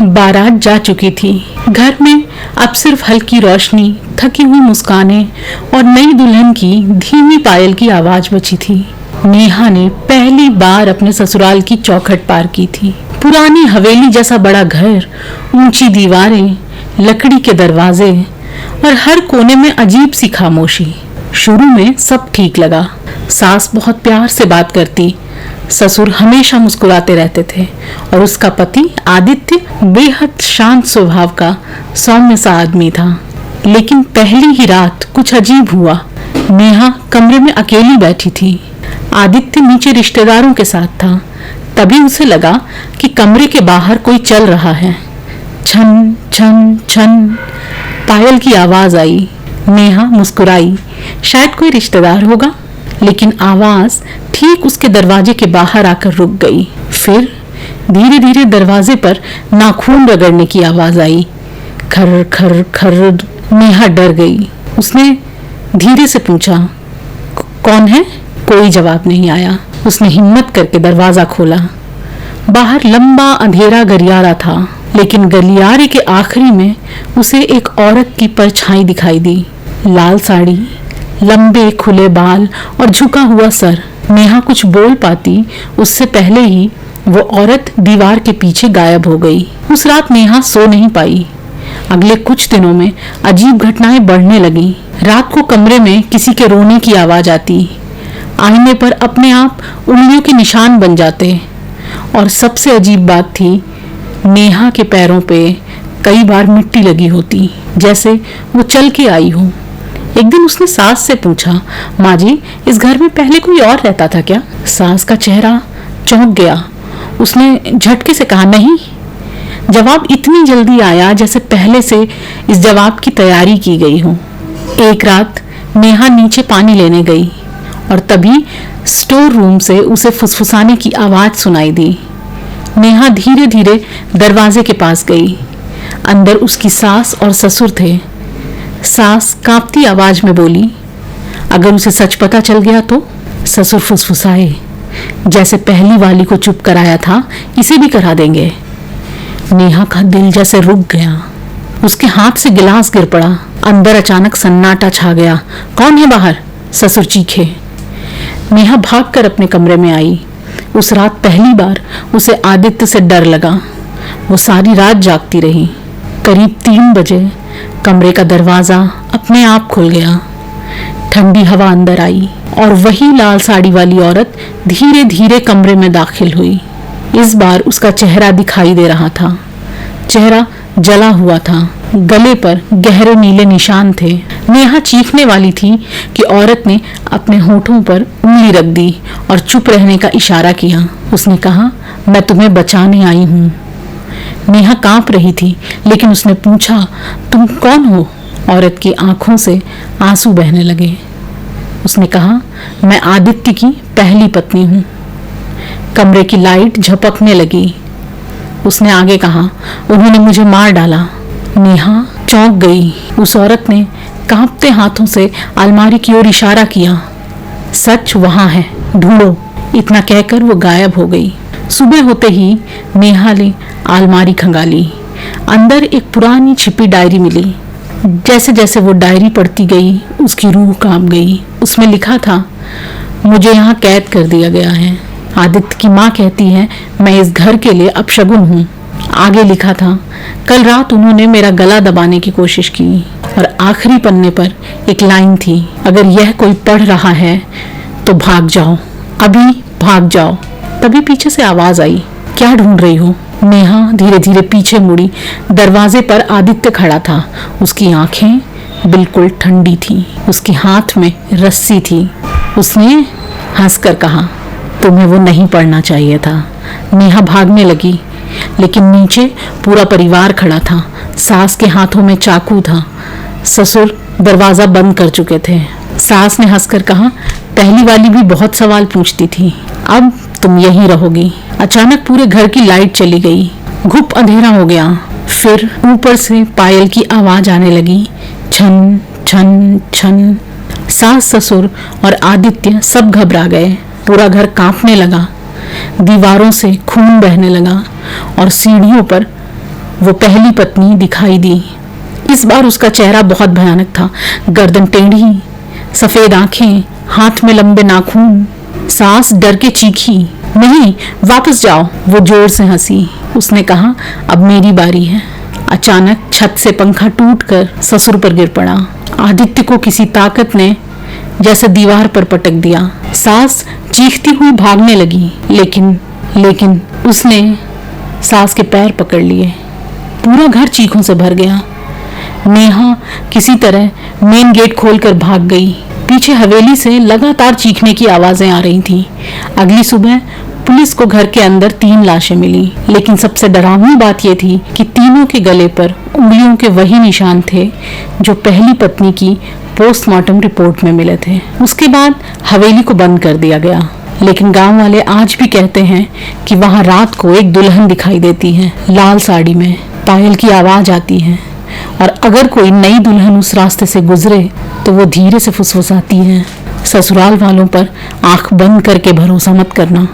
बारात जा चुकी थी। घर में अब सिर्फ हल्की रोशनी, थकी हुई मुस्कानें और नई दुल्हन की धीमी पायल की आवाज बची थी। नेहा ने पहली बार अपने ससुराल की चौखट पार की थी। पुरानी हवेली जैसा बड़ा घर, ऊंची दीवारें, लकड़ी के दरवाजे और हर कोने में अजीब सी खामोशी। शुरू में सब ठीक लगा। सास बहुत प्यार से बात करती, ससुर हमेशा मुस्कुराते रहते थे और उसका पति आदित्य बेहद शांत स्वभाव का सौम्य सा आदमी था। लेकिन पहली ही रात कुछ अजीब हुआ। नेहा कमरे में अकेली बैठी थी। आदित्य नीचे रिश्तेदारों के साथ था। तभी उसे लगा कि कमरे के बाहर कोई चल रहा है। छन छन छन पायल की आवाज आई। नेहा मुस्कुराई, शायद कोई रिश्तेदार होगा। लेकिन आवाज ठीक उसके दरवाजे के बाहर आकर रुक गई। फिर धीरे धीरे दरवाजे पर नाखून रगड़ने की आवाज आई। खर खर खर। नेहा डर गई। उसने धीरे से पूछा, कौन है? कोई जवाब नहीं आया। उसने हिम्मत करके दरवाजा खोला। बाहर लंबा अंधेरा गलियारा था, लेकिन गलियारे के आखिरी में उसे एक औरत की परछाई दिखाई दी। लाल साड़ी, लंबे खुले बाल और झुका हुआ सर। नेहा कुछ बोल पाती उससे पहले ही वो औरत दीवार के पीछे गायब हो गई। उस रात नेहा सो नहीं पाई। अगले कुछ दिनों में अजीब घटनाएं बढ़ने लगी। रात को कमरे में किसी के रोने की आवाज आती। आईने पर अपने आप उंगलियों के निशान बन जाते। और सबसे अजीब बात थी, नेहा के पैरों पे कई बार मिट्टी लगी होती, जैसे वो चल के आई हो। एक दिन उसने सास से पूछा, माँ जी, इस घर में पहले कोई और रहता था क्या? सास का चेहरा चौंक गया। उसने झटके से कहा, नहीं। जवाब इतनी जल्दी आया जैसे पहले से इस जवाब की तैयारी की गई हो। एक रात नेहा नीचे पानी लेने गई और तभी स्टोर रूम से उसे फुसफुसाने की आवाज सुनाई दी। नेहा धीरे धीरे दरवाजे के पास गई। अंदर उसकी सास और ससुर थे। सास कांपती आवाज में बोली, अगर उसे सच पता चल गया तो? ससुर फुसफुसाए, जैसे पहली वाली को चुप कराया था, इसे भी करा देंगे। नेहा का दिल जैसे रुक गया। उसके हाथ से गिलास गिर पड़ा। अंदर अचानक सन्नाटा छा गया। कौन है बाहर? ससुर चीखे। नेहा भागकर अपने कमरे में आई। उस रात पहली बार उसे आदित्य से डर लगा। वो सारी रात जागती रही। करीब 3 बजे कमरे का दरवाजा अपने आप खुल गया। ठंडी हवा अंदर आई और वही लाल साड़ी वाली औरत धीरे धीरे कमरे में दाखिल हुई। इस बार उसका चेहरा दिखाई दे रहा था। चेहरा जला हुआ था। गले पर गहरे नीले निशान थे। नेहा चीखने वाली थी कि औरत ने अपने होठों पर उंगली रख दी और चुप रहने का इशारा किया। उसने कहा, मैं तुम्हें बचाने आई हूँ। नेहा कांप रही थी, लेकिन उसने पूछा, तुम कौन हो? औरत की आंखों से आंसू बहने लगे। उसने कहा, मैं आदित्य की पहली पत्नी हूँ। कमरे की लाइट झपकने लगी। उसने आगे कहा, उन्होंने मुझे मार डाला। नेहा चौंक गई। उस औरत ने कांपते हाथों से अलमारी की ओर इशारा किया। सच वहां है, ढूंढो। इतना कहकर वो गायब हो गई। सुबह होते ही नेहा ने अलमारी खंगाली। अंदर एक पुरानी छिपी डायरी मिली। जैसे जैसे वो डायरी पढ़ती गई, उसकी रूह कांप गई। उसमें लिखा था, मुझे यहाँ कैद कर दिया गया है। आदित्य की माँ कहती है मैं इस घर के लिए अपशगुन हूँ। आगे लिखा था, कल रात उन्होंने मेरा गला दबाने की कोशिश की। और आखिरी पन्ने पर एक लाइन थी, अगर यह कोई पढ़ रहा है तो भाग जाओ, अभी भाग जाओ। तभी पीछे से आवाज आई, क्या ढूंढ रही हो? नेहा धीरे धीरे पीछे मुड़ी। दरवाजे पर आदित्य खड़ा था। उसकी आंखें बिल्कुल ठंडी थी। उसके हाथ में रस्सी थी। उसने हंसकर कहा, तुम्हें वो नहीं पढ़ना चाहिए था। नेहा भागने लगी, लेकिन नीचे पूरा परिवार खड़ा था। सास के हाथों में चाकू था। ससुर दरवाजा बंद कर चुके थे। सास ने हंसकर कहा, पहली वाली भी बहुत सवाल पूछती थी, अब तुम यहीं रहोगी। अचानक पूरे घर की लाइट चली गई। घुप अंधेरा हो गया। फिर ऊपर से पायल की आवाज आने लगी, छन छन छन। सास, ससुर और आदित्य सब घबरा गए। पूरा घर कांपने लगा। दीवारों से खून बहने लगा और सीढ़ियों पर वो पहली पत्नी दिखाई दी। इस बार उसका चेहरा बहुत भयानक था। गर्दन टेढ़ी, सफेद आंखें, हाथ में लंबे नाखून। सास डर के चीखी, नहीं वापस जाओ। वो जोर से हंसी। उसने कहा, अब मेरी बारी है। अचानक छत से पंखा टूटकर ससुर पर गिर पड़ा। आदित्य को किसी ताकत ने जैसे दीवार पर पटक दिया। सास चीखती हुई भागने लगी, लेकिन उसने सास के पैर पकड़ लिए। पूरा घर चीखों से भर गया। नेहा किसी तरह मेन गेट खोलकर भाग गई। पीछे हवेली से लगातार चीखने की आवाजें आ रही थीं। अगली सुबह पुलिस को घर के अंदर 3 लाशें मिली, लेकिन सबसे डरावनी बात यह थी कि तीनों के गले पर उंगलियों के वही निशान थे जो पहली पत्नी की पोस्टमार्टम रिपोर्ट में मिले थे। उसके बाद हवेली को बंद कर दिया गया, लेकिन गांव वाले आज भी कहते हैं कि वहां रात को एक दुल्हन दिखाई देती है, लाल साड़ी में। पायल की आवाज आती है और अगर कोई नई दुल्हन उस रास्ते से गुजरे तो वो धीरे से फुसफुसाती है, ससुराल वालों पर आंख बंद करके भरोसा मत करना।